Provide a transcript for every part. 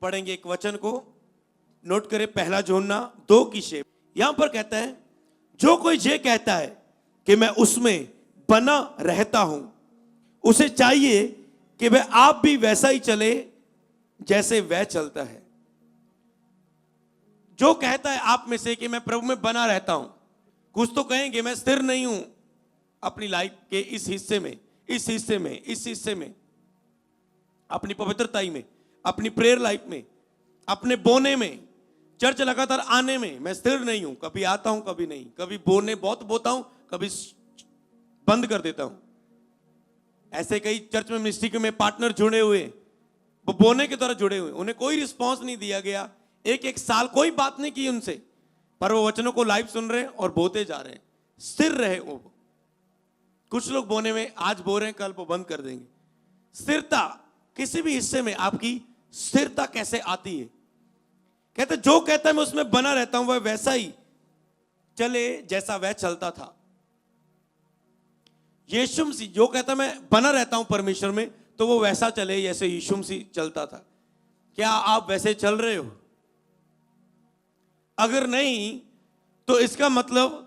पढ़ेंगे एक वचन को, नोट करें। पहला यूहन्ना 2 की शेप। यहां पर कहता है, जो कोई ये कहता है कि मैं उसमें बना रहता हूं, उसे चाहिए कि वह आप भी वैसा ही चले जैसे वह चलता है। जो कहता है आप में से कि मैं प्रभु में बना रहता हूं, कुछ तो कहेंगे मैं स्थिर नहीं हूं अपनी लाइफ के इस हिस्से में, इस हिस्से में, इस हिस्से में, अपनी पवित्रताई में, अपनी प्रेयर लाइफ में, अपने बोने में, चर्च लगातार आने में मैं स्थिर नहीं हूं। कभी आता हूं, कभी नहीं, कभी बोने बहुत बोता हूं, कभी बंद कर देता हूं। ऐसे कई चर्च में मिनिस्ट्री में पार्टनर जुड़े हुए, वो बोने के द्वारा जुड़े हुए, उन्हें कोई रिस्पॉन्स नहीं दिया गया, एक साल कोई बात नहीं की उनसे, पर वो वचनों को लाइव सुन रहे हैं और बोते जा रहे हैं। स्थिर रहे वो। कुछ लोग बोने में आज बो रहे हैं, कल वो बंद कर देंगे। स्थिरता, किसी भी हिस्से में आपकी स्थिरता कैसे आती है? कहते जो कहता है मैं उसमें बना रहता हूं, वह वैसा ही चले जैसा वह चलता था। यीशु मसीह जो कहता मैं बना रहता हूं परमेश्वर में, तो वो वैसा चले जैसे यीशु मसीह चलता था। क्या आप वैसे चल रहे हो? अगर नहीं तो इसका मतलब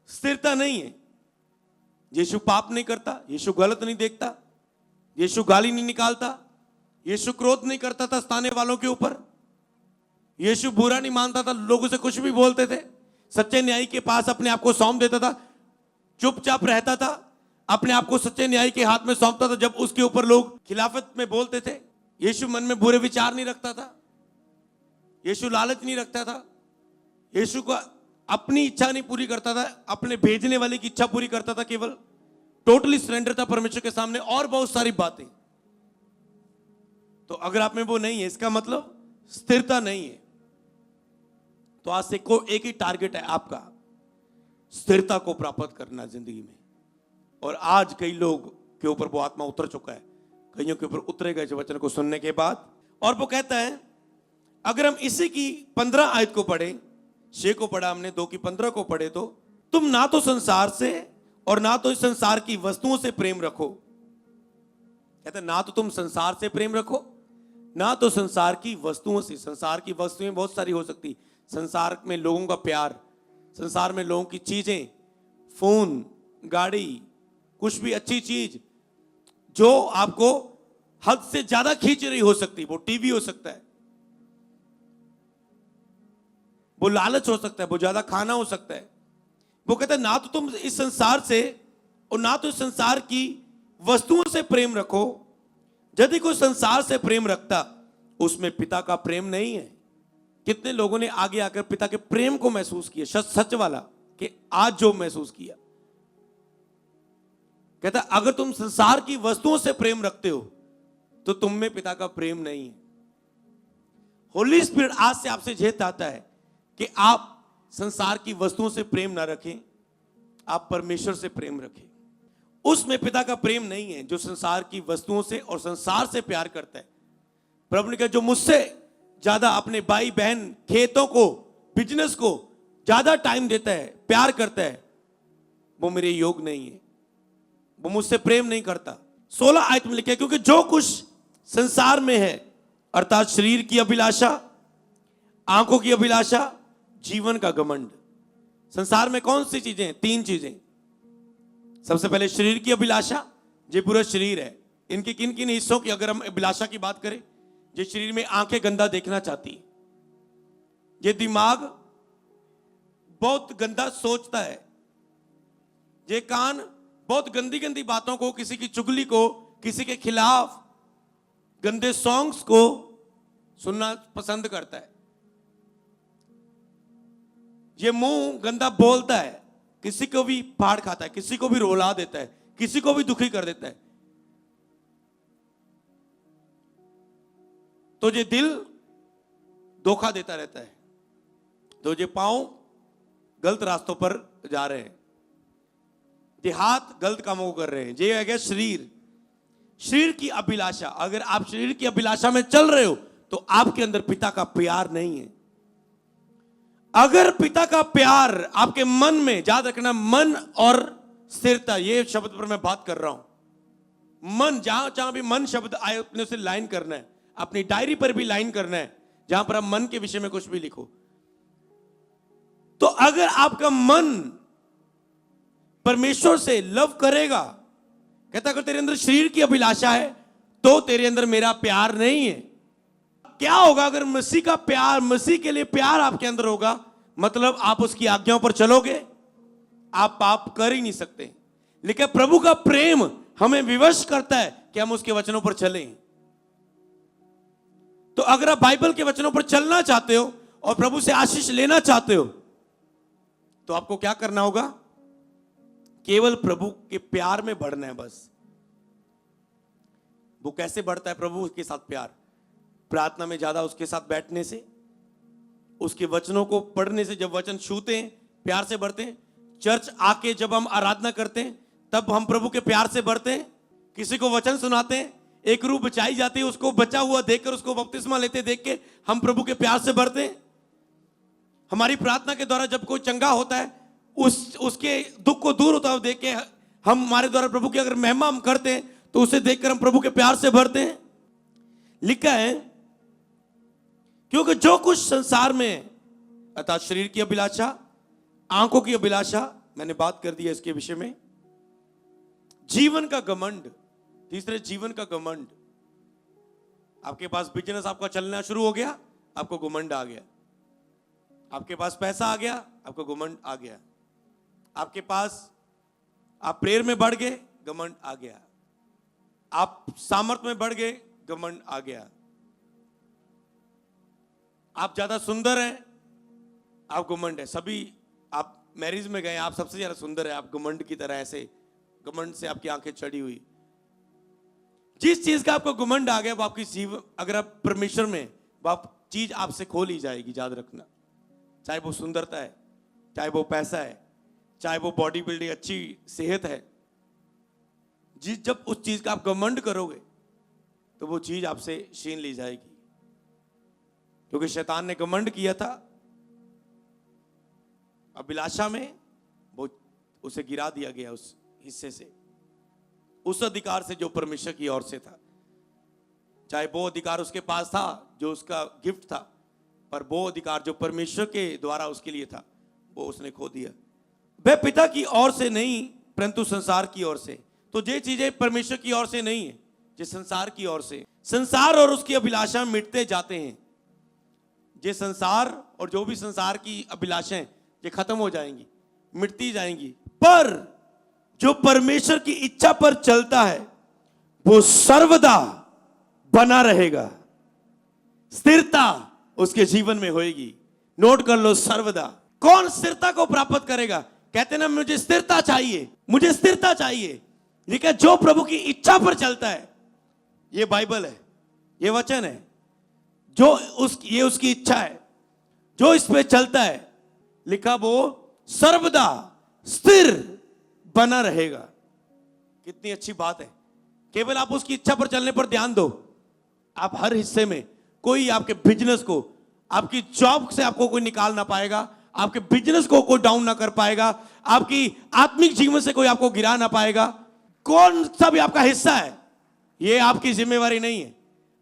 स्थिरता नहीं है। यीशु पाप नहीं करता, यीशु गलत नहीं देखता, यीशु गाली नहीं निकालता, यीशु क्रोध नहीं करता था स्थाने वालों के ऊपर, यीशु बुरा नहीं मानता था, लोगों से कुछ भी बोलते थे, सच्चे न्यायी के पास अपने आप को सौंप देता था, चुपचाप रहता था, अपने आप को सच्चे न्यायी के हाथ में सौंपता था जब उसके ऊपर लोग खिलाफत में बोलते थे। यीशु मन में बुरे विचार नहीं रखता था, यीशु लालच नहीं रखता था, यीशु को अपनी इच्छा नहीं पूरी करता था, अपने भेजने वाले की इच्छा पूरी करता था, केवल टोटली सरेंडर था परमेश्वर के सामने, और बहुत सारी बातें। तो अगर आप में वो नहीं है, इसका मतलब स्थिरता नहीं है। तो आज से को एक ही टारगेट है आपका, स्थिरता को प्राप्त करना जिंदगी में। और आज कई लोग के ऊपर वो आत्मा उतर चुका है, कईयों के ऊपर उतरेगा इस वचन को सुनने के बाद। और वो कहता है, अगर हम इसी की 15 आयत को पढ़े, 6 को पढ़ा हमने, 2 की 15 को पढ़े, तो तुम ना तो संसार से और ना तो इस संसार की वस्तुओं से प्रेम रखो। कहता है ना तो तुम संसार से प्रेम रखो, ना तो संसार की वस्तुओं से। संसार की वस्तुएं बहुत सारी हो सकती, संसार में लोगों का प्यार, संसार में लोगों की चीजें, फोन, गाड़ी, कुछ भी अच्छी चीज जो आपको हद से ज्यादा खींच रही हो सकती, वो टीवी हो सकता है, वो लालच हो सकता है, वो ज्यादा खाना हो सकता है। वो कहता है ना तो तुम इस संसार से और ना तो इस संसार की वस्तुओं से प्रेम रखो। यदि कोई संसार से प्रेम रखता, उसमें पिता का प्रेम नहीं है। कितने लोगों ने आगे आकर पिता के प्रेम को महसूस किया, सच वाला, कि आज जो महसूस किया। कहता अगर तुम संसार की वस्तुओं से प्रेम रखते हो तो तुम में पिता का प्रेम नहीं है। होली स्पिरिट आज से आपसे ये चाहता है कि आप संसार की वस्तुओं से प्रेम ना रखें, आप परमेश्वर से प्रेम रखें। उसमें पिता का प्रेम नहीं है जो संसार की वस्तुओं से और संसार से प्यार करता है। प्रभु ने कहा जो मुझसे ज्यादा अपने भाई बहन, खेतों को, बिजनेस को ज्यादा टाइम देता है, प्यार करता है, वो मेरे योग नहीं है, वो मुझसे प्रेम नहीं करता। 16 आयत में लिखा है, क्योंकि जो कुछ संसार में है, अर्थात शरीर की अभिलाषा, आंखों की अभिलाषा, जीवन का घमंड। संसार में कौन सी चीजें? 3 चीजें। सबसे पहले शरीर की अभिलाषा, ये पूरा शरीर है। इनके किन किन हिस्सों की अगर हम अभिलाषा की बात करें, ये शरीर में आंखें गंदा देखना चाहती है, ये दिमाग बहुत गंदा सोचता है, ये कान बहुत गंदी गंदी बातों को, किसी की चुगली को, किसी के खिलाफ गंदे सॉन्ग्स को सुनना पसंद करता है, ये मुंह गंदा बोलता है, किसी को भी फाड़ खाता है, किसी को भी रुला देता है, किसी को भी दुखी कर देता है। तो ये दिल धोखा देता रहता है, तो ये पांव गलत रास्तों पर जा रहे हैं, ये हाथ गलत कामों को कर रहे हैं। ये है क्या? शरीर, शरीर की अभिलाषा। अगर आप शरीर की अभिलाषा में चल रहे हो तो आपके अंदर पिता का प्यार नहीं है। अगर पिता का प्यार आपके मन में, याद रखना, मन और स्थिरता, ये शब्द पर मैं बात कर रहा हूं। मन, जहां जहां भी मन शब्द आए, अपने उसे लाइन करना है, अपनी डायरी पर भी लाइन करना है, जहां पर आप मन के विषय में कुछ भी लिखो। तो अगर आपका मन परमेश्वर से लव करेगा, कहता अगर तेरे अंदर शरीर की अभिलाषा है तो तेरे अंदर मेरा प्यार नहीं है। क्या होगा अगर मसीह का प्यार, मसीह के लिए प्यार आपके अंदर होगा, मतलब आप उसकी आज्ञाओं पर चलोगे, आप पाप कर ही नहीं सकते। लेकिन प्रभु का प्रेम हमें विवश करता है कि हम उसके वचनों पर चलें। तो अगर आप बाइबल के वचनों पर चलना चाहते हो और प्रभु से आशीष लेना चाहते हो तो आपको क्या करना होगा? केवल प्रभु के प्यार में बढ़ना है बस। वो कैसे बढ़ता है प्रभु के साथ प्यार? प्रार्थना में ज्यादा उसके साथ बैठने से, उसके वचनों को पढ़ने से। जब वचन छूते हैं प्यार से बढ़ते हैं। चर्च आके जब हम आराधना करते हैं तब हम प्रभु के प्यार से बढ़ते हैं। किसी को वचन सुनाते हैं, एक रूह बचाई जाती है, उसको बचा हुआ देखकर, उसको बपतिस्मा लेते देख के हम प्रभु के प्यार से बढ़ते हैं। हमारी प्रार्थना के द्वारा जब कोई चंगा होता है, उसके दुख को दूर होता हुआ देख के हम, हमारे द्वारा प्रभु की अगर महिमा हम करते हैं तो उसे देखकर हम प्रभु के प्यार से बढ़ते हैं। लिखा है क्योंकि जो कुछ संसार में, अर्थात शरीर की अभिलाषा, आंखों की अभिलाषा, मैंने बात कर दी है इसके विषय में। जीवन का घमंड, तीसरे जीवन का घमंड। आपके पास बिजनेस आपका चलना शुरू हो गया, आपको घमंड आ गया। आपके पास पैसा आ गया, आपको घमंड आ गया। आपके पास, आप प्रेयर में बढ़ गए, घमंड आ गया। आप सामर्थ में बढ़ गए, घमंड आ गया। आप ज्यादा सुंदर हैं, आप घमंड है। सभी आप मैरिज में गए, आप सबसे ज्यादा सुंदर है, आप घमंड की तरह ऐसे, घमंड से आपकी आंखें चढ़ी हुई। जिस चीज का आपको घमंड आ गया वो आपकी जीवन, अगर आप परमेश्वर में, वो आप चीज आपसे खो ली जाएगी, याद रखना। चाहे वो सुंदरता है, चाहे वो पैसा है, चाहे वो बॉडी बिल्डिंग, अच्छी सेहत है, जब उस चीज का आप घमंड करोगे तो वो चीज आपसे छीन ली जाएगी। क्योंकि शैतान ने घमंड किया था अभिलाषा में, वो उसे गिरा दिया गया उस हिस्से से, उस अधिकार से जो परमेश्वर की ओर से था। चाहे वो अधिकार उसके पास था जो उसका गिफ्ट था, पर वो अधिकार जो परमेश्वर के द्वारा उसके लिए था वो उसने खो दिया। वह पिता की ओर से नहीं परंतु संसार की ओर से। तो ये चीजें परमेश्वर की ओर से नहीं है, ये संसार की ओर से। संसार और उसकी अभिलाषा मिटते जाते हैं। ये संसार और जो भी संसार की अभिलाषाएं ये खत्म हो जाएंगी, मिटती जाएंगी, पर जो परमेश्वर की इच्छा पर चलता है वो सर्वदा बना रहेगा। स्थिरता उसके जीवन में होगी। नोट कर लो, सर्वदा। कौन स्थिरता को प्राप्त करेगा? कहते ना मुझे स्थिरता चाहिए, मुझे स्थिरता चाहिए। लेकिन जो प्रभु की इच्छा पर चलता है, ये बाइबल है, ये वचन है, जो ये उसकी इच्छा है, जो इस पे चलता है, लिखा वो सर्वदा स्थिर बना रहेगा। कितनी अच्छी बात है। केवल आप उसकी इच्छा पर चलने पर ध्यान दो, आप हर हिस्से में, कोई आपके बिजनेस को, आपकी जॉब से आपको कोई निकाल ना पाएगा, आपके बिजनेस को कोई डाउन ना कर पाएगा, आपकी आत्मिक जीवन से कोई आपको गिरा ना पाएगा। कौन सा भी आपका हिस्सा है, ये आपकी जिम्मेवारी नहीं है।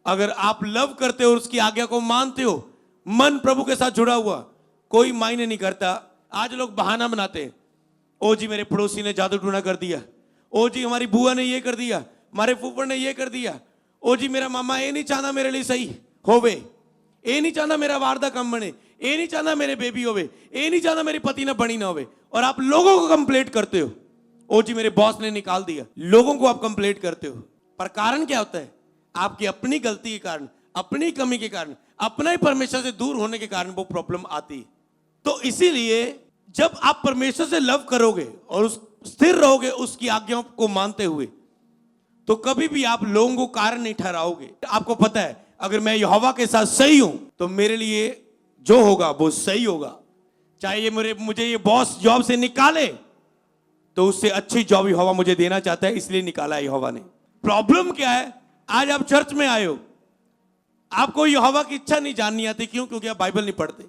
अगर आप लव करते हो और उसकी आज्ञा को मानते हो, मन प्रभु के साथ जुड़ा हुआ, कोई मायने नहीं करता। आज लोग बहाना बनाते हैं, ओ जी मेरे पड़ोसी ने जादू टूना कर दिया, ओ जी हमारी बुआ ने ये कर दिया, हमारे फूफड़ ने ये कर दिया, ओ जी मेरा मामा ये नहीं चाहता मेरे लिए सही होवे, ये नहीं चाहता मेरा वारदा कम बने, ये नहीं चाहता मेरे बेबी होवे, ये नहीं चाहता मेरी पति ना बनी ना होवे। और आप लोगों को कंप्लेंट करते हो, ओ जी मेरे बॉस ने निकाल दिया, लोगों को आप कंप्लेंट करते हो। पर कारण क्या होता है? आपकी अपनी गलती के कारण, अपनी कमी के कारण, अपना ही परमेश्वर से दूर होने के कारण वो प्रॉब्लम आती है। तो इसीलिए जब आप परमेश्वर से लव करोगे और उस स्थिर रहोगे उसकी आज्ञाओं को मानते हुए, तो कभी भी आप लोगों को कारण नहीं ठहराओगे। आपको पता है अगर मैं यहोवा के साथ सही हूं तो मेरे लिए जो होगा वो सही होगा। चाहे ये मुझे ये बॉस जॉब से निकाले तो उससे अच्छी जॉब यहोवा मुझे देना चाहता है, इसलिए निकाला है यहोवा ने। प्रॉब्लम क्या है? आज आप चर्च में आए हो, आपको यहोवा की इच्छा नहीं जाननी आती। क्यों? क्योंकि आप बाइबल नहीं पढ़ते।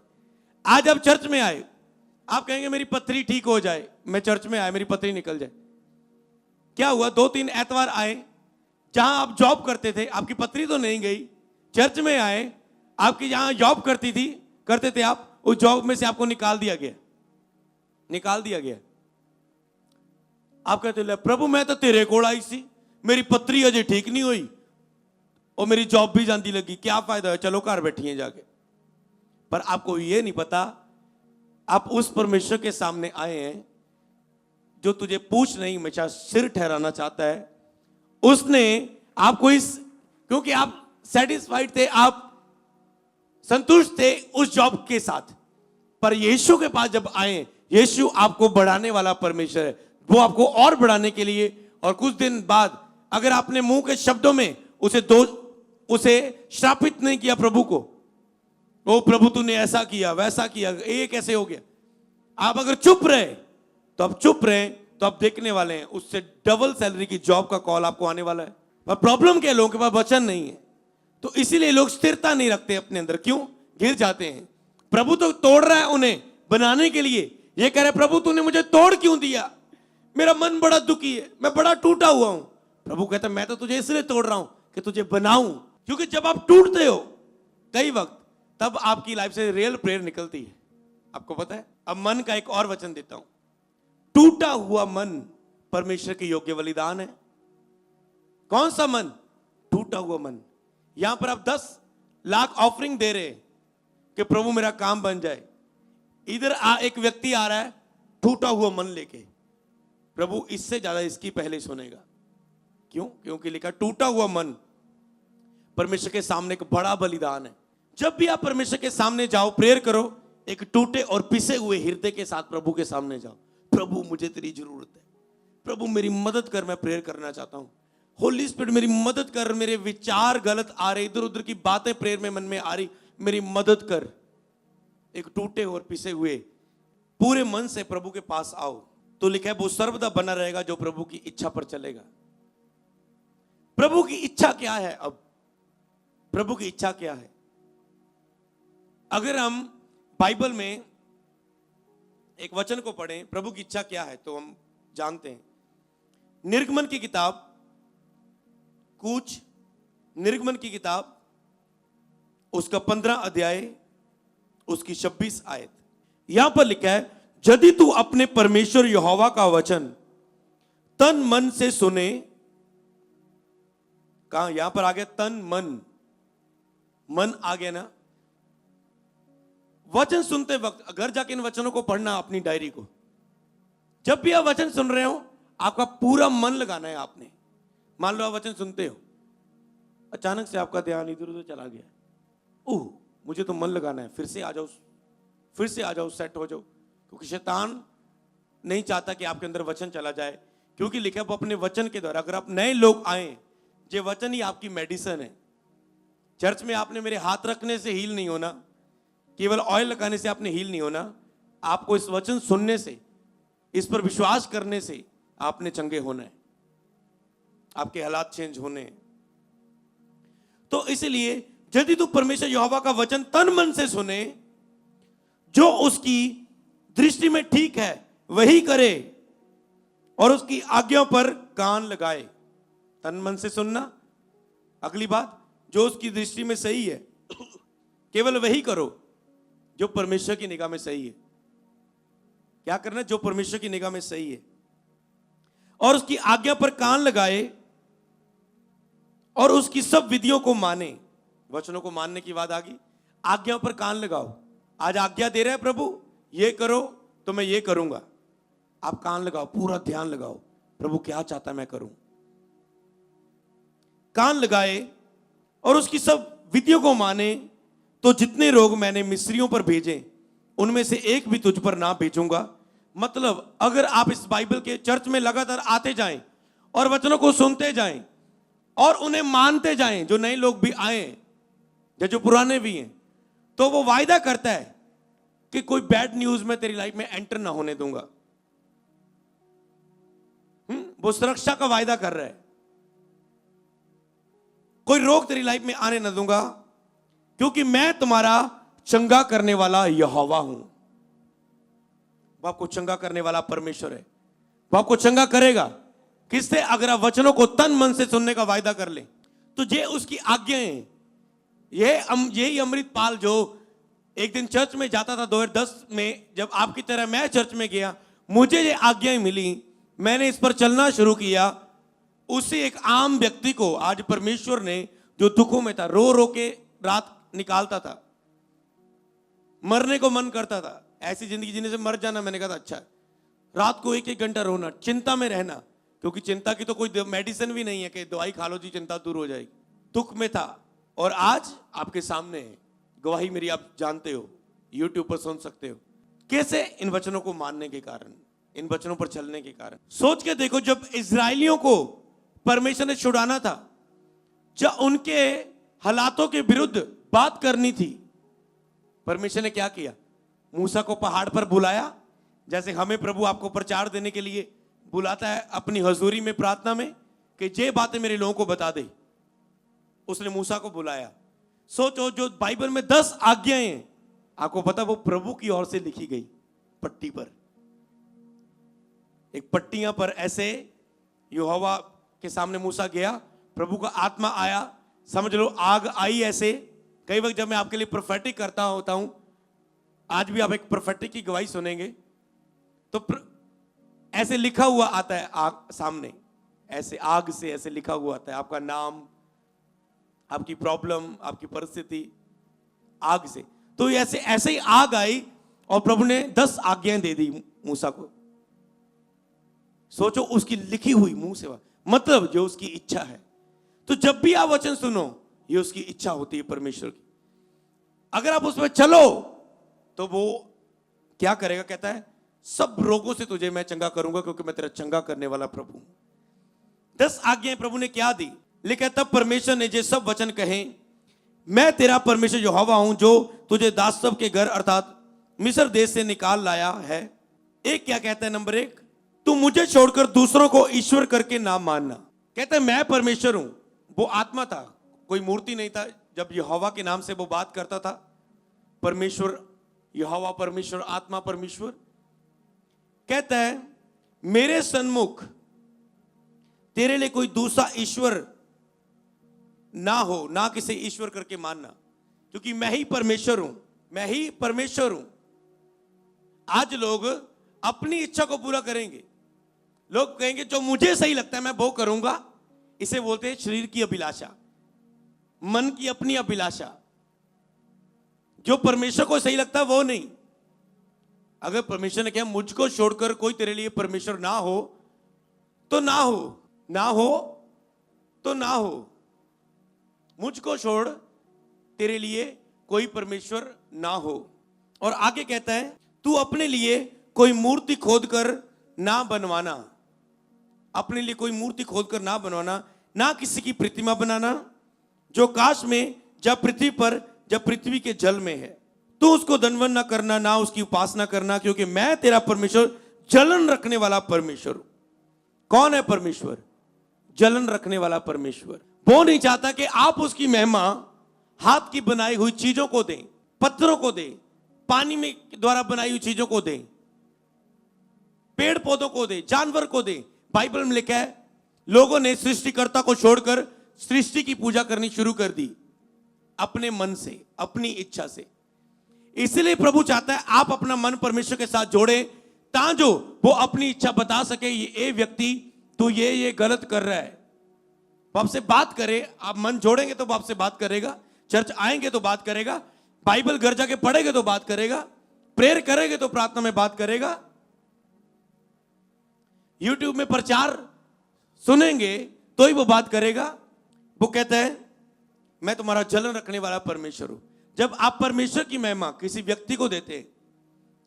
आज आप चर्च में आए, आप कहेंगे मेरी पथरी ठीक हो जाए, मैं चर्च में आया मेरी पथरी निकल जाए। क्या हुआ? 2-3 एतवार आए, जहां आप जॉब करते थे आपकी पथरी तो नहीं गई, चर्च में आए, आपकी जहां जॉब करते थे आप, उस जॉब में से आपको निकाल दिया गया। आप कहते ले प्रभु मैं तो तेरे कोल आई सी, मेरी पत्री अजे ठीक नहीं हुई और मेरी जॉब भी जाती लगी, क्या फायदा है, चलो घर बैठिए जाके। पर आपको ये नहीं पता, आप उस परमेश्वर के सामने आए हैं जो तुझे पूछ नहीं हमेशा सिर ठहराना चाहता है। उसने आपको क्योंकि आप सेटिस्फाइड थे, आप संतुष्ट थे उस जॉब के साथ, पर यीशु के पास जब आए, यीशु आपको बढ़ाने वाला परमेश्वर है। वो आपको और बढ़ाने के लिए, और कुछ दिन बाद अगर आपने मुंह के शब्दों में उसे श्रापित नहीं किया प्रभु को, ओ प्रभु तूने ऐसा किया वैसा किया, ये कैसे हो गया, आप अगर चुप रहे तो आप देखने वाले हैं उससे डबल सैलरी की जॉब का कॉल आपको आने वाला है। पर प्रॉब्लम क्या है, लोगों के पास वचन नहीं है, तो इसीलिए लोग स्थिरता नहीं रखते अपने अंदर। क्यों गिर जाते हैं? प्रभु तो तोड़ रहा है उन्हें बनाने के लिए। ये कह रहे प्रभु तूने मुझे तोड़ क्यों दिया, मेरा मन बड़ा दुखी है, मैं बड़ा टूटा हुआ हूं। प्रभु कहता मैं तो तुझे इसलिए तोड़ रहा हूं कि तुझे बनाऊं, क्योंकि जब आप टूटते हो कई वक्त, तब आपकी लाइफ से रियल प्रेयर निकलती है। आपको पता है? अब मन का एक और वचन देता हूं। टूटा हुआ मन परमेश्वर के योग्य बलिदान है। कौन सा मन? टूटा हुआ मन। यहां पर आप 10 लाख ऑफरिंग दे रहे कि प्रभु मेरा काम बन जाए, इधर एक व्यक्ति आ रहा है टूटा हुआ मन लेके, प्रभु इससे ज्यादा इसकी पहले सुनेगा। क्यों? क्योंकि लिखा टूटा हुआ मन परमेश्वर के सामने एक बड़ा बलिदान है। जब भी आप परमेश्वर के सामने जाओ, प्रेयर करो, एक टूटे और पिसे हुए हृदय के साथ प्रभु के सामने जाओ। प्रभु मुझे तेरी जरूरत है, प्रभु मेरी मदद कर, मैं प्रेयर करना चाहता हूं। होली स्पिरिट मेरी मदद कर, मेरे विचार गलत आ रहे, इधर उधर की बातें प्रेयर में मन में आ रही, मेरी मदद कर। एक टूटे और पिसे हुए पूरे मन से प्रभु के पास आओ, तो लिखा है वो सर्वदा बना रहेगा जो प्रभु की इच्छा पर चलेगा। प्रभु की इच्छा क्या है? अब प्रभु की इच्छा क्या है? अगर हम बाइबल में एक वचन को पढ़ें, प्रभु की इच्छा क्या है, तो हम जानते हैं। निर्गमन की किताब, निर्गमन की किताब उसका 15 अध्याय उसकी 26 आयत, यहां पर लिखा है यदि तू अपने परमेश्वर यहोवा का वचन तन मन से सुने। कहां? यहां पर आ गया तन मन आ गया ना। वचन सुनते वक्त घर जाके इन वचनों को पढ़ना, अपनी डायरी को। जब भी आप वचन सुन रहे हो, आपका पूरा मन लगाना है आपने। मान लो आप वचन सुनते हो, अचानक से आपका ध्यान इधर उधर चला गया, ओह मुझे तो मन लगाना है, फिर से आ जाओ, सेट हो जाओ। क्योंकि शैतान नहीं चाहता कि आपके अंदर वचन चला जाए, क्योंकि लिखा है अपने वचन के द्वारा। अगर आप नए लोग आए, ये वचन ही आपकी मेडिसिन है। चर्च में आपने मेरे हाथ रखने से हील नहीं होना, केवल ऑयल लगाने से आपने हील नहीं होना। आपको इस वचन सुनने से, इस पर विश्वास करने से आपने चंगे होना है, आपके हालात चेंज होने हैं। तो इसलिए यदि तू परमेश्वर यहोवा का वचन तन मन से सुने, जो उसकी दृष्टि में ठीक है वही करे, और उसकी आज्ञा पर कान लगाए। तन मन से सुनना। अगली बात, जो उसकी दृष्टि में सही है केवल वही करो जो परमेश्वर की निगाह में सही है। क्या करना? जो परमेश्वर की निगाह में सही है, और उसकी आज्ञा पर कान लगाए और उसकी सब विधियों को माने। वचनों को मानने की बात आ गई, आज्ञा पर कान लगाओ। आज आज्ञा दे रहे हैं प्रभु, ये करो तो मैं ये करूंगा। आप कान लगाओ, पूरा ध्यान लगाओ, प्रभु क्या चाहता है मैं करूं। कान लगाए और उसकी सब विधियों को माने, तो जितने रोग मैंने मिस्रियों पर भेजे उनमें से एक भी तुझ पर ना भेजूंगा। मतलब अगर आप इस बाइबल के चर्च में लगातार आते जाएं और वचनों को सुनते जाएं और उन्हें मानते जाएं, जो नए लोग भी आए या जो पुराने भी हैं, तो वो वायदा करता है कि कोई बैड न्यूज में तेरी लाइफ में एंटर ना होने दूंगा। वो सुरक्षा का वायदा कर रहा है। कोई रोग तेरी लाइफ में आने ना दूंगा, क्योंकि मैं तुम्हारा चंगा करने वाला यहोवा हूं। वो आपको चंगा करने वाला परमेश्वर है। वो आपको चंगा करेगा किससे? अगर आप वचनों को तन मन से सुनने का वायदा कर ले, तो ये उसकी आज्ञाएं यही अमृतपाल जो एक दिन चर्च में जाता था 2010 में, जब आपकी तरह मैं चर्च में गया, मुझे ये आज्ञाएं मिली, मैंने इस पर चलना शुरू किया। उसी एक आम व्यक्ति को आज परमेश्वर ने, जो दुखों में था, रो रो के रात निकालता था, मरने को मन करता था, ऐसी जिंदगी जीने से मर जाना, मैंने कहा था अच्छा, रात को 1-1 घंटा रोना, चिंता में रहना, क्योंकि चिंता की तो कोई मेडिसिन भी नहीं है कि दवाई खा लो जी चिंता दूर हो जाएगी। दुख में था और आज आपके सामने है, गवाही मेरी आप जानते हो, YouTube पर सुन सकते हो। कैसे? इन वचनों को मानने के कारण, इन वचनों पर चलने के कारण। सोच के देखो, जब इजरायलियों को परमेश्वर ने छुड़ाना था, जब उनके हालातों के विरुद्ध बात करनी थी, परमेश्वर ने क्या किया? मूसा को पहाड़ पर बुलाया, जैसे हमें प्रभु आपको प्रचार देने के लिए बुलाता है अपनी हजूरी में, प्रार्थना में, कि ये बातें मेरे लोगों को बता दे। उसने मूसा को बुलाया। सोचो, जो बाइबल में 10 आज्ञाएं हैं, आपको पता वो प्रभु की ओर से लिखी गई पट्टी पर, एक पट्टियां पर ऐसे। यहोवा के सामने मूसा गया, प्रभु का आत्मा आया, समझ लो आग आई ऐसे। कई वक्त जब मैं आपके लिए प्रोफेटिक करता होता हूं, आज भी आप एक प्रोफेटिक की गवाही सुनेंगे, तो ऐसे लिखा हुआ आता है आग सामने, ऐसे आग से ऐसे लिखा हुआ आता है, आपका नाम, आपकी प्रॉब्लम, आपकी परिस्थिति, आग से। तो ऐसे ऐसे ही आग आई और प्रभु ने 10 आज्ञाएं दे दी मूसा को। सोचो, उसकी लिखी हुई मुंह से, मतलब जो उसकी इच्छा है। तो जब भी आप वचन सुनो, ये उसकी इच्छा होती है परमेश्वर की। अगर आप उसमें चलो तो वो क्या करेगा? कहता है सब रोगों से तुझे मैं चंगा करूंगा, क्योंकि मैं तेरा चंगा करने वाला प्रभु हूं। 10 आज्ञाएं प्रभु ने क्या दी? लिखा, तब परमेश्वर ने ये सब वचन कहे, मैं तेरा परमेश्वर यहोवा हूं, जो तुझे दासत्व के घर अर्थात मिस्र देश से निकाल लाया है। एक क्या कहता है? नंबर 1, तू मुझे छोड़कर दूसरों को ईश्वर करके ना मानना। कहता है मैं परमेश्वर हूं। वो आत्मा था, कोई मूर्ति नहीं था। जब यहोवा के नाम से वो बात करता था, परमेश्वर, यहोवा परमेश्वर, आत्मा परमेश्वर, कहता है मेरे सन्मुख तेरे लिए कोई दूसरा ईश्वर ना हो, ना किसे ईश्वर करके मानना, क्योंकि मैं ही परमेश्वर हूं, मैं ही परमेश्वर हूं। आज लोग अपनी इच्छा को पूरा करेंगे। लोग कहेंगे जो मुझे सही लगता है मैं वो करूंगा। इसे बोलते हैं शरीर की अभिलाषा, मन की अपनी अभिलाषा। जो परमेश्वर को सही लगता है वो नहीं। अगर परमेश्वर ने कहा मुझको छोड़कर कोई तेरे लिए परमेश्वर ना हो, तो ना हो, ना हो तो ना हो। मुझको छोड़ तेरे लिए कोई परमेश्वर ना हो। और आगे कहता है तू अपने लिए कोई मूर्ति खोदकर ना बनवाना, अपने लिए कोई मूर्ति खोदकर ना बनवाना, ना किसी की प्रतिमा बनाना जो काश में, जब पृथ्वी पर, जब पृथ्वी के जल में है। तू उसको दंडवत ना करना, ना उसकी उपासना करना, क्योंकि मैं तेरा परमेश्वर जलन रखने वाला परमेश्वर हूं। कौन है परमेश्वर? जलन रखने वाला परमेश्वर। वो नहीं चाहता कि आप उसकी महिमा हाथ की बनाई हुई चीजों को दें, पत्थरों को दें, पानी में द्वारा बनाई हुई चीजों को दें, पेड़ पौधों को दें, जानवर को दें। बाइबल में लिखा है लोगों ने सृष्टिकर्ता को छोड़कर सृष्टि की पूजा करनी शुरू कर दी, अपने मन से, अपनी इच्छा से। इसलिए प्रभु चाहता है आप अपना मन परमेश्वर के साथ जोड़े, ताकि वो अपनी इच्छा बता सके, ये व्यक्ति तू ये गलत कर रहा है। वो आपसे बात करे, आप मन जोड़ेंगे तो वो आपसे बात करेगा, चर्च आएंगे तो बात करेगा, बाइबल घर जाके पढ़ेंगे तो बात करेगा, प्रेयर करेंगे तो प्रार्थना में बात करेगा, यूट्यूब में प्रचार सुनेंगे तो ही वो बात करेगा। वो कहता है मैं तुम्हारा जलन रखने वाला परमेश्वर हूं। जब आप परमेश्वर की महिमा किसी व्यक्ति को देते हैं,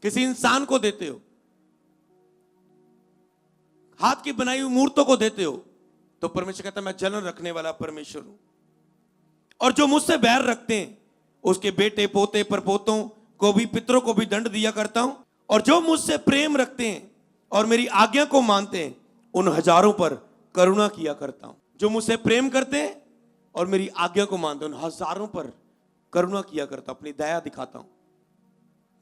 किसी इंसान को देते हो, हाथ की बनाई हुई मूर्तों को देते हो, तो परमेश्वर कहता है मैं जलन रखने वाला परमेश्वर हूं। और जो मुझसे बैर रखते हैं उसके बेटे, पोते, परपोतों को भी, पितरों को भी दंड दिया करता हूं। और जो मुझसे प्रेम रखते हैं और मेरी आज्ञा को मानते हैं, उन हजारों पर करुणा किया करता हूं। जो मुझसे प्रेम करते हैं और मेरी आज्ञा को मानते हैं, उन हजारों पर करुणा किया करता हूं, अपनी दया दिखाता हूं।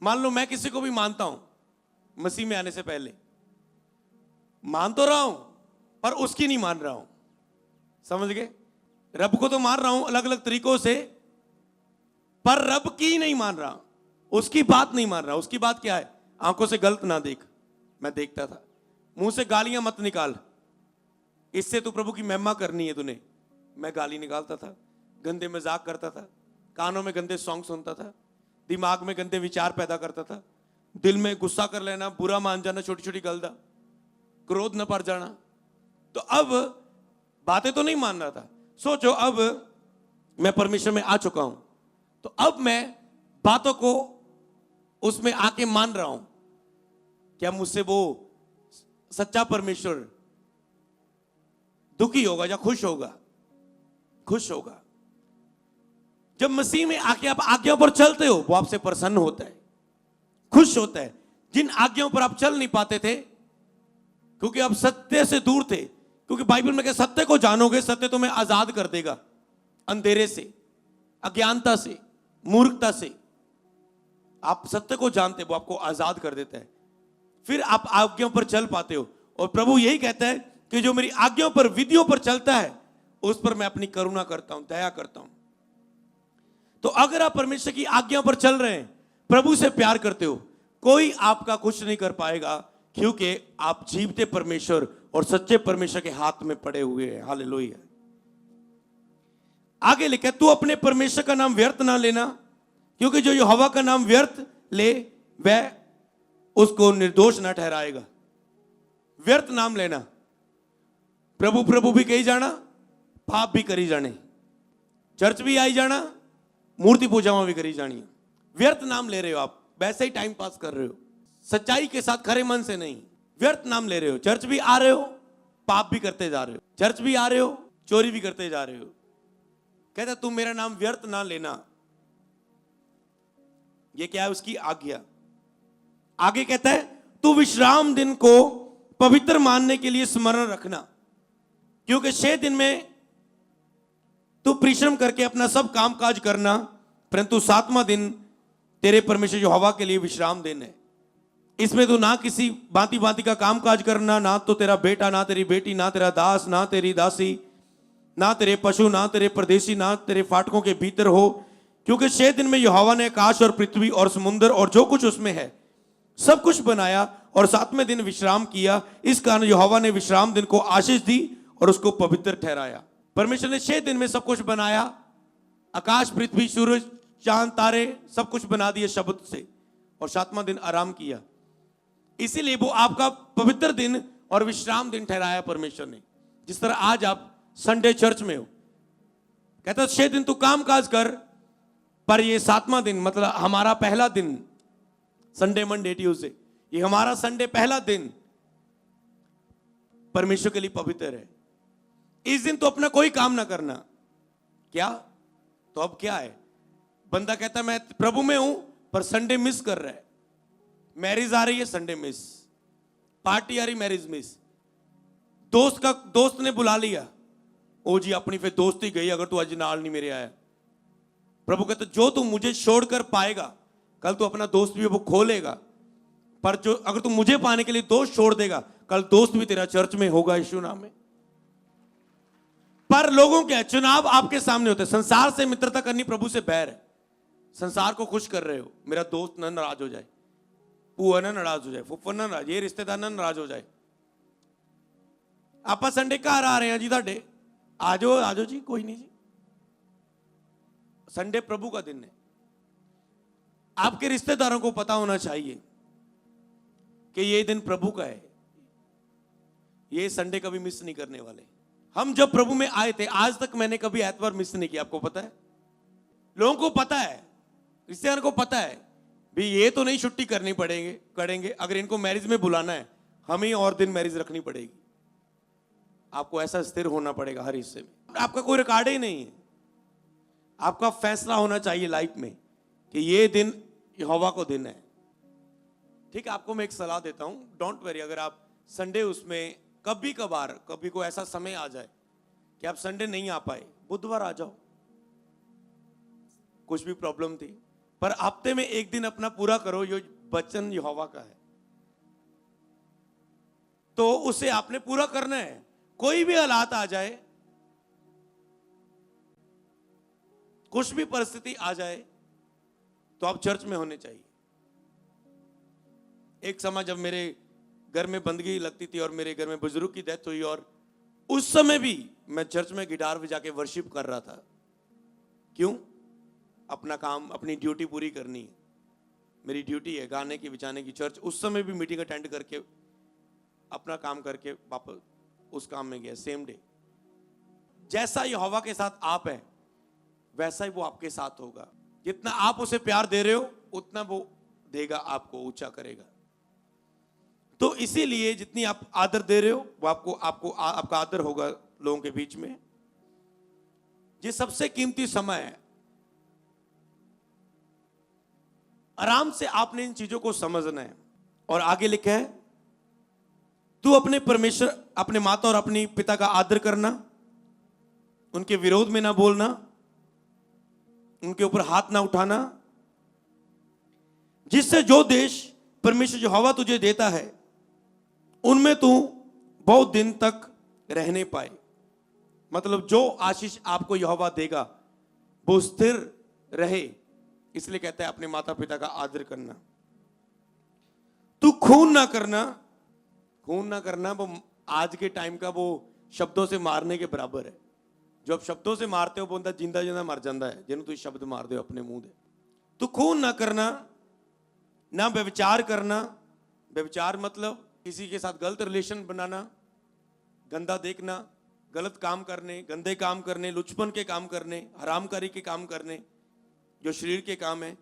मान लो मैं किसी को भी मानता हूं, मसीह में आने से पहले मान तो रहा हूं पर उसकी नहीं मान रहा हूं, समझ गए? रब को तो मान रहा हूं अलग अलग तरीकों से, पर रब की नहीं मान रहा, उसकी बात नहीं मान रहा। उसकी बात क्या है? आंखों से गलत ना देख, मैं देखता था। मुंह से गालियां मत निकाल, इससे तो प्रभु की महिमा करनी है तूने। मैं गाली निकालता था, गंदे मजाक करता था, कानों में गंदे सॉन्ग सुनता था, दिमाग में गंदे विचार पैदा करता था, दिल में गुस्सा कर लेना, बुरा मान जाना, छोटी छोटी गलदा, क्रोध न पड़ जाना। तो अब बातें तो नहीं मान रहा था। सोचो, अब मैं परमेश्वर में आ चुका हूं, तो अब मैं बातों को उसमें आके मान रहा हूं। क्या मुझसे वो सच्चा परमेश्वर दुखी होगा या खुश होगा? खुश होगा। जब मसीह में आके आप आज्ञाओं पर चलते हो, वो आपसे प्रसन्न होता है, खुश होता है। जिन आज्ञाओं पर आप चल नहीं पाते थे क्योंकि आप सत्य से दूर थे, क्योंकि बाइबल में कहता सत्य को जानोगे, सत्य तुम्हें आजाद कर देगा अंधेरे से, अज्ञानता से, मूर्खता से। आप सत्य को जानते, वो आपको आजाद कर देता है, फिर आप आज्ञाओं पर चल पाते हो। और प्रभु यही कहता है कि जो मेरी आज्ञाओं पर, विधियों पर चलता है, उस पर मैं अपनी करुणा करता हूं, दया करता हूं। तो अगर आप परमेश्वर की आज्ञाओं पर चल रहे हैं, प्रभु से प्यार करते हो, कोई आपका कुछ नहीं कर पाएगा, क्योंकि आप जीवते परमेश्वर और सच्चे परमेश्वर के हाथ में पड़े हुए हैं। हालेलुया। आगे लिखा, तू अपने परमेश्वर का नाम व्यर्थ ना लेना, क्योंकि जो यहोवा का नाम व्यर्थ ले वह उसको निर्दोष ना ठहराएगा। व्यर्थ नाम लेना, प्रभु प्रभु भी कही जाना, पाप भी करी जाने, चर्च भी आई जाना, मूर्ति पूजा भी करी जानी। व्यर्थ नाम ले रहे हो आप, वैसे ही टाइम पास कर रहे हो, सच्चाई के साथ, खरे मन से नहीं। व्यर्थ नाम ले रहे हो, चर्च भी आ रहे हो, पाप भी करते जा रहे हो, चर्च भी आ रहे हो, चोरी भी करते जा रहे हो। कहता तुम मेरा नाम व्यर्थ ना लेना। ये क्या है? उसकी आज्ञा। आगे कहता है, तू विश्राम दिन को पवित्र मानने के लिए स्मरण रखना, क्योंकि 6 दिन में तू परिश्रम करके अपना सब काम काज करना, परंतु 7वां दिन तेरे परमेश्वर यहोवा के लिए विश्राम दिन है। इसमें तो ना किसी भांति भांति का काम काज करना, ना तो तेरा बेटा, ना तेरी बेटी, ना तेरा दास, ना तेरी दासी, ना तेरे पशु, ना तेरे परदेशी, ना तेरे फाटकों के भीतर हो, क्योंकि 6 दिन में यहोवा ने आकाश और पृथ्वी और समुद्र और जो कुछ उसमें है सब कुछ बनाया, और 7वें दिन विश्राम किया। इस कारण यहोवा ने विश्राम दिन को आशीष दी और उसको पवित्र ठहराया। परमेश्वर ने 6 दिन में सब कुछ बनाया, आकाश, पृथ्वी, सूरज, चांद, तारे, सब कुछ बना दिए शब्द से, और 7वां दिन आराम किया। इसीलिए वो आपका पवित्र दिन और विश्राम दिन ठहराया परमेश्वर ने। जिस तरह आज आप संडे चर्च में हो, कहता 6 दिन तू काम काज कर, पर ये 7वां दिन, मतलब हमारा पहला दिन, संडे, मंडे, ट्यूसडे, ये हमारा संडे पहला दिन परमेश्वर के लिए पवित्र है। इस दिन तो अपना कोई काम ना करना। क्या? तो अब क्या है? बंदा कहता मैं प्रभु में हूं, पर संडे मिस कर रहा है। मैरिज आ रही है, संडे मिस, पार्टी आ रही, मैरिज मिस, दोस्त ने बुला लिया, ओ जी अपनी फिर दोस्ती गई, अगर तू आज नाल नहीं मेरे आया। प्रभु कहते जो तू मुझे छोड़कर पाएगा, कल तू अपना दोस्त भी वो खोलेगा, पर जो अगर तू मुझे पाने के लिए दोस्त छोड़ देगा, कल दोस्त भी तेरा चर्च में होगा यीशु नाम में। पर लोगों के चुनाव आपके सामने होते हैं। संसार से मित्रता करनी प्रभु से बैर है। संसार को खुश कर रहे हो, मेरा दोस्त न नाराज हो जाए, पुआ न नाराज हो जाए, फुफ्फा न नाराज, ये रिश्तेदार न नाराज हो जाए। आप संडे घर आ रहे हैं जी, ਤੁਹਾਡੇ आजो आजो जी, कोई नहीं जी, संडे प्रभु का दिन है। आपके रिश्तेदारों को पता होना चाहिए कि ये दिन प्रभु का है, ये संडे कभी मिस नहीं करने वाले। हम जब प्रभु में आए थे, आज तक मैंने कभी एतवार मिस नहीं किया, आपको पता है। लोगों को पता है, रिश्तेदारों को पता है भी ये तो नहीं छुट्टी करनी करेंगे, अगर इनको मैरिज में बुलाना है, हमें और दिन मैरिज रखनी पड़ेगी। आपको ऐसा स्थिर होना पड़ेगा हर हिस्से में। आपका कोई रिकॉर्ड ही नहीं है, आपका फैसला होना चाहिए लाइफ में कि ये दिन यहोवा को दिन है। ठीक है, आपको मैं एक सलाह देता हूं, डोंट वरी, अगर आप संडे उसमें कभी कभार, कभी कोई ऐसा समय आ जाए कि आप संडे नहीं आ पाए, बुधवार आ जाओ, कुछ भी प्रॉब्लम थी, पर हफ्ते में एक दिन अपना पूरा करो। ये वचन यहोवा का है, तो उसे आपने पूरा करना है। कोई भी हालात आ जाए, कुछ भी परिस्थिति आ जाए, तो आप चर्च में होने चाहिए। एक समय जब मेरे घर में बंदगी लगती थी और मेरे घर में बुजुर्ग की डेथ हुई, और उस समय भी मैं चर्च में गिटार बजा के वर्शिप कर रहा था। क्यों? अपना काम, अपनी ड्यूटी पूरी करनी है। मेरी ड्यूटी है गाने की, बजाने की। चर्च उस समय भी मीटिंग अटेंड करके अपना काम करके वापस उस काम में गया सेम डे। जैसा यहोवा के साथ आप हैं वैसा ही वो आपके साथ होगा। जितना आप उसे प्यार दे रहे हो उतना वो देगा, आपको ऊंचा करेगा। तो इसीलिए जितनी आप आदर दे रहे हो वो आपका आदर होगा लोगों के बीच में। ये सबसे कीमती समय है। आराम से आपने इन चीजों को समझना है। और आगे लिखा है, तू अपने परमेश्वर, अपने माता और अपनी पिता का आदर करना, उनके विरोध में ना बोलना, उनके ऊपर हाथ ना उठाना, जिससे जो देश परमेश्वर यहोवा तुझे देता है उनमें तू बहुत दिन तक रहने पाए। मतलब जो आशीष आपको यहोवा देगा वो स्थिर रहे, इसलिए कहता है अपने माता पिता का आदर करना। तू खून ना करना। खून ना करना वो आज के टाइम का वो शब्दों से मारने के बराबर है। जो आप शब्दों से मारते हो वो बंदा जिंदा जिंदा मर जाता है, जिन्होंने तू शब्द मार दे अपने मुंह दे। तू खून ना करना, ना व्यभिचार करना। व्यभिचार मतलब किसी के साथ गलत रिलेशन बनाना, गंदा देखना, गलत काम करने, गंदे काम करने, लुचपन के काम करने, हरामकारी के काम करने, जो शरीर के काम है।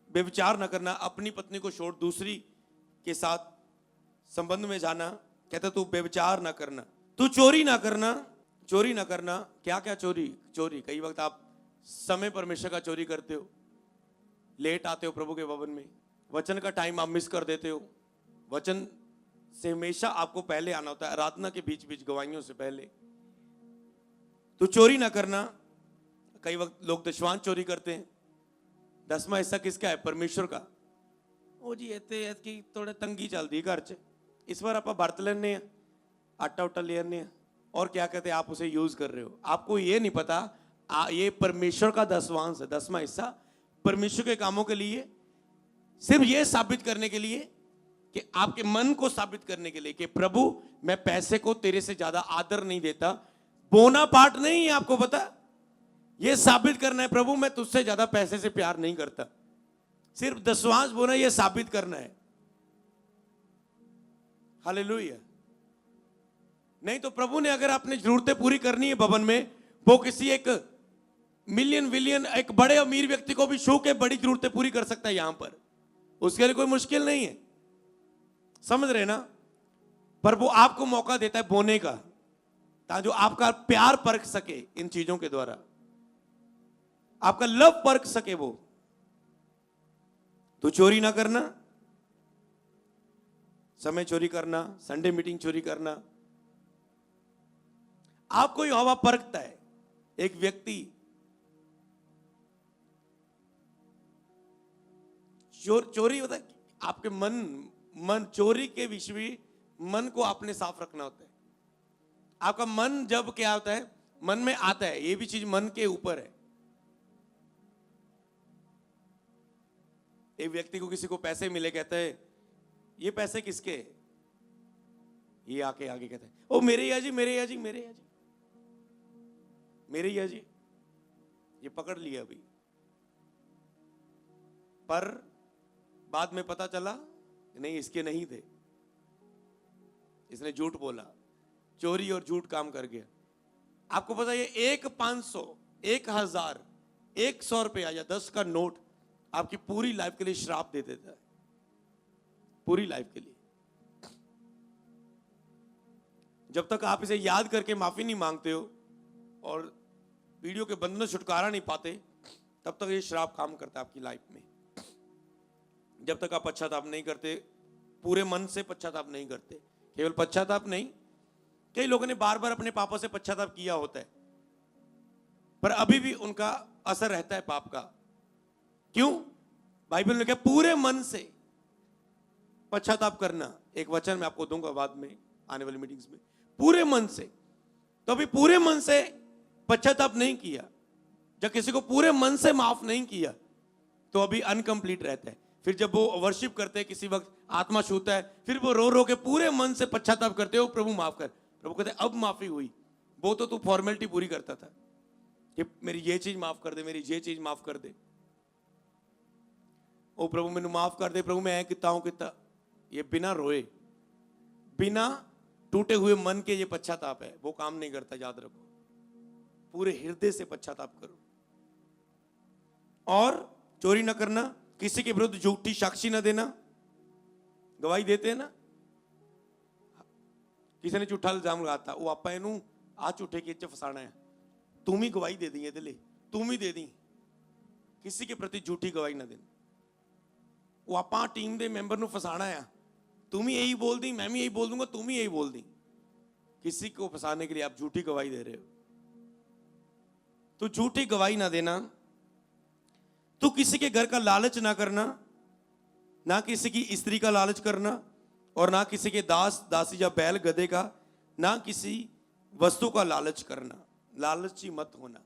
व्यभिचार ना करना, अपनी पत्नी को छोड़ दूसरी के साथ संबंध में जाना, कहता तू व्यभिचार ना करना। तू चोरी ना करना। चोरी ना करना, क्या क्या चोरी? चोरी कई वक्त आप समय परमेश्वर का चोरी करते हो, लेट आते हो प्रभु के भवन में, वचन का टाइम आप मिस कर देते हो। वचन से हमेशा आपको पहले आना होता है, आराधना के बीच बीच गवाहियों से पहले। तो चोरी ना करना। कई वक्त लोग दशवान चोरी करते हैं। 10वां हिस्सा किसका है? परमेश्वर का। ओ जी इतने की थोड़े तंगी चलती है घर च, इस बार आप बरत लेने, आटा उटा ले आने, और क्या कहते हैं आप उसे यूज कर रहे हो। आपको ये नहीं पता ये परमेश्वर का 10वां है, 10वां हिस्सा परमेश्वर के कामों के लिए, सिर्फ ये साबित करने के लिए कि आपके मन को साबित करने के लिए कि प्रभु मैं पैसे को तेरे से ज्यादा आदर नहीं देता। बोना पार्ट नहीं है, आपको पता, ये साबित करना है प्रभु मैं तुझसे ज्यादा पैसे से प्यार नहीं करता। सिर्फ 10वां बोना ये साबित करना है। हालेलुया। नहीं तो प्रभु ने अगर आपने जरूरतें पूरी करनी है भवन में, वो किसी एक मिलियन विलियन एक बड़े अमीर व्यक्ति को भी छू के बड़ी जरूरतें पूरी कर सकता है यहां पर, उसके लिए कोई मुश्किल नहीं है। समझ रहे ना? पर वो आपको मौका देता है बोने का, ताकि जो आपका प्यार परख सके इन चीजों के द्वारा, आपका लव परख सके वो। तो चोरी ना करना, समय चोरी करना, संडे मीटिंग चोरी करना, आपको यहोवा परखता है। एक व्यक्ति चोरी होता है आपके मन चोरी के विषय में मन को आपने साफ रखना होता है। आपका मन जब क्या होता है, मन में आता है, ये भी चीज मन के ऊपर है। एक व्यक्ति को किसी को पैसे मिले, कहता है ये पैसे किसके? ये आके आगे कहता है ओ मेरे ही जी, मेरे ही जी, मेरे ही जी, मेरे ही जी। ये पकड़ लिया अभी, पर बाद में पता चला नहीं इसके नहीं थे, इसने झूठ बोला, चोरी और झूठ काम कर गया। आपको पता है ये 1 500 1000 100 रुपया या 10 का नोट आपकी पूरी लाइफ के लिए श्राप दे देता है, पूरी लाइफ के लिए। जब तक आप इसे याद करके माफी नहीं मांगते हो और वीडियो के बंधनों से छुटकारा नहीं पाते, तब तक ये श्राप काम करता है आपकी लाइफ में। जब तक आप पश्चाताप नहीं करते, पूरे मन से पश्चाताप नहीं करते, केवल पश्चाताप नहीं, कई लोगों ने बार बार अपने पापों से पश्चाताप किया होता है, पर अभी भी उनका असर रहता है पाप का। क्यों? बाइबल ने कहा पूरे मन से पश्चाताप करना। एक वचन मैं आपको दूंगा बाद में आने वाली मीटिंग्स में, पूरे मन से। तो अभी पूरे मन से पश्चाताप नहीं किया, जब किसी को पूरे मन से माफ नहीं किया तो अभी अनकंप्लीट रहता है। फिर जब वो वर्शिप करते हैं, किसी वक्त आत्मा छूता है, फिर वो रो रो के पूरे मन से पश्चाताप करते हो, प्रभु माफ कर। प्रभु कहते हैं अब माफी हुई, वो तो तू फॉर्मेलिटी पूरी करता था कि मेरी ये चीज माफ कर दे, मेरी ये चीज माफ कर दे। ओ प्रभु मैंने माफ कर दे, प्रभु मैं है कितना हूं कितना। ये बिना रोए, बिना टूटे हुए मन के ये पश्चाताप है, वो काम नहीं करता। याद रखो, पूरे हृदय से पश्चाताप करो। और चोरी न करना, किसी के विरुद्ध झूठी साक्षी न देना। गवाही देते हैं ना, किसी ने झूठा इल्जाम लगाता, वो आपा इनू आ झूठे केस च फसाना है, तुम ही गवाही दे दी है, तुम ही दे दी। किसी के प्रति झूठी गवाही ना देना। वो आपा टीम के मैंबर ਨੂੰ फसाना है, तुम ही यही बोल दी, मैं भी यही बोल दूंगा, तुम ही यही बोल दी। किसी को फंसाने के लिए आप झूठी गवाही दे रहे हो। तो झूठी गवाही ना देना। तो किसी के घर का लालच ना करना, ना किसी की स्त्री का लालच करना, और ना किसी के दास दासी या बैल गधे का, ना किसी वस्तु का लालच करना। लालची मत होना।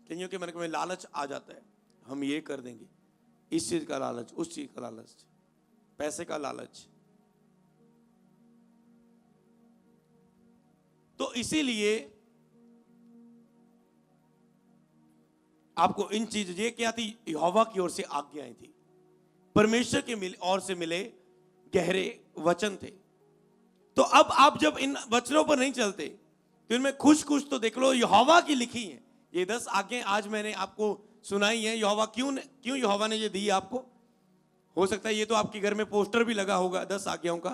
कईयों के मन में लालच आ जाता है, हम ये कर देंगे, इस चीज का लालच, उस चीज का लालच, पैसे का लालच। तो इसीलिए आपको इन चीज, ये क्या थी, यहोवा की ओर से आज्ञाएं थी, परमेश्वर के ओर से मिले गहरे वचन थे। तो अब आप जब इन वचनों पर नहीं चलते तो इनमें कुछ कुछ तो देख लो यहोवा की लिखी है। ये 10 आज्ञाएं आज मैंने आपको सुनाई है। यहोवा क्यों यहोवा ने ये दी आपको? हो सकता है ये तो आपके घर में पोस्टर भी लगा होगा 10 आज्ञाओं का।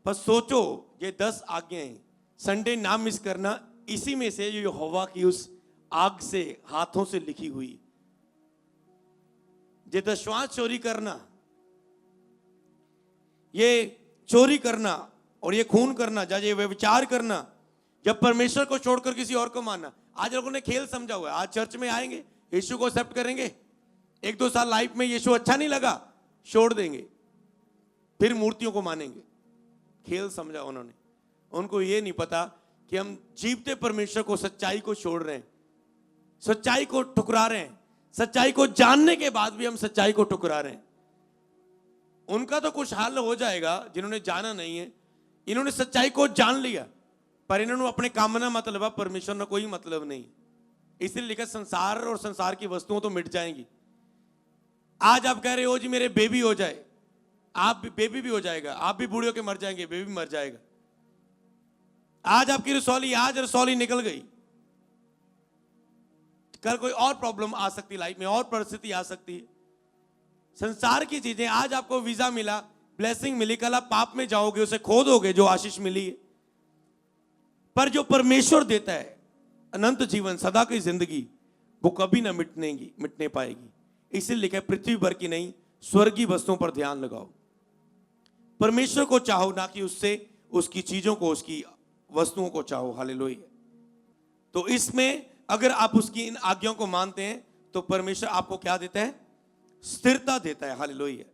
पर सोचो, ये 10 आज्ञाएं संडे ना मिस करना, इसी में से जो यहोवा की उस आग से, हाथों से लिखी हुई। ये 10वां चोरी करना, ये चोरी करना और ये खून करना, ये व्यभिचार करना, जब परमेश्वर को छोड़कर किसी और को मानना। आज लोगों ने खेल समझा हुआ है। आज चर्च में आएंगे, यीशु को एक्सेप्ट करेंगे, 1-2 साल लाइफ में यीशु अच्छा नहीं लगा, छोड़ देंगे, फिर मूर्तियों को मानेंगे। खेल समझा उन्होंने। उनको ये नहीं पता कि हम जीवते परमेश्वर को, सच्चाई को छोड़ रहे हैं, सच्चाई को ठुकरा रहे हैं। सच्चाई को जानने के बाद भी हम सच्चाई को ठुकरा रहे हैं। उनका तो कुछ हाल हो जाएगा जिन्होंने जाना नहीं है। इन्होंने सच्चाई को जान लिया, पर इन्होंने अपने कामना मतलब, परमेश्वर ने कोई मतलब नहीं। इसलिए लिखा संसार और संसार की वस्तुओं तो मिट जाएंगी। आज आप कह रहे हो जी मेरे बेबी हो जाए, आप भी बेबी भी हो जाएगा, आप भी बूढ़े होकर मर जाएंगे, बेबी भी मर जाएगा। आज आपकी रसौली, आज रसौली निकल गई, कल कोई और प्रॉब्लम आ सकती, लाइफ में और परिस्थिति आ सकती है। संसार की चीजें, आज आपको वीजा मिला, ब्लेसिंग मिली, कल आप पाप में जाओगे, उसे खो दोगे जो आशीष मिली है। पर जो परमेश्वर देता है अनंत जीवन, सदा की जिंदगी, वो कभी ना मिटने पाएगी। इसीलिए लिखा है पृथ्वी भर की नहीं, स्वर्गीय वस्तुओं पर ध्यान लगाओ। परमेश्वर को चाहो, ना कि उससे उसकी चीजों को, उसकी वस्तुओं को चाहो। हालेलुया। तो इसमें अगर आप उसकी इन आज्ञाओं को मानते हैं तो परमेश्वर आपको क्या देता है? स्थिरता देता है। हालेलुया।